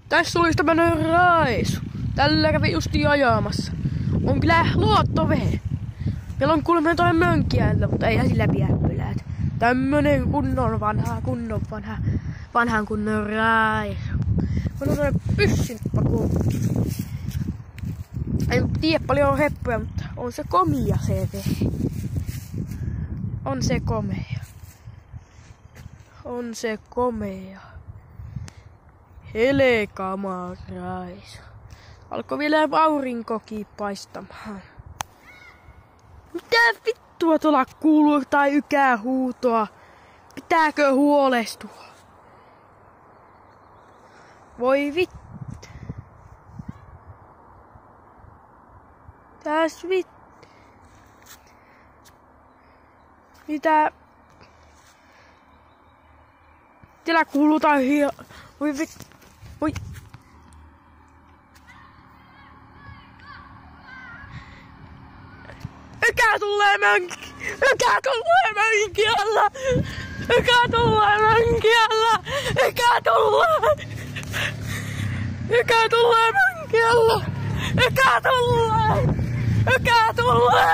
Tässä olisi tämmönen raisu. Tällä kävi justi ajamassa. On kyllä luottovehe. Meillä on kuulemma jotain mönkkiällä, mutta ei sillä piäppylät. Tämmönen vanhan kunnon raisu. On tämmönen pyssynpakuukki. En tiedä paljon heppuja, mutta on se komia se vehe. On se komea. On se komea. Helekama raisu. Alkoi vielä aurinkokin paistamaan. Mitä vittua tuolla kuuluu tai ykää huutoa? Pitääkö huolestua? Voi vittu. Täs vittu. Mitä? Siellä kuuluu tai Voi vittu. Voi. Ykä tulee mönkiällä! Ykä tulee mönkiällä! Ykä tulee!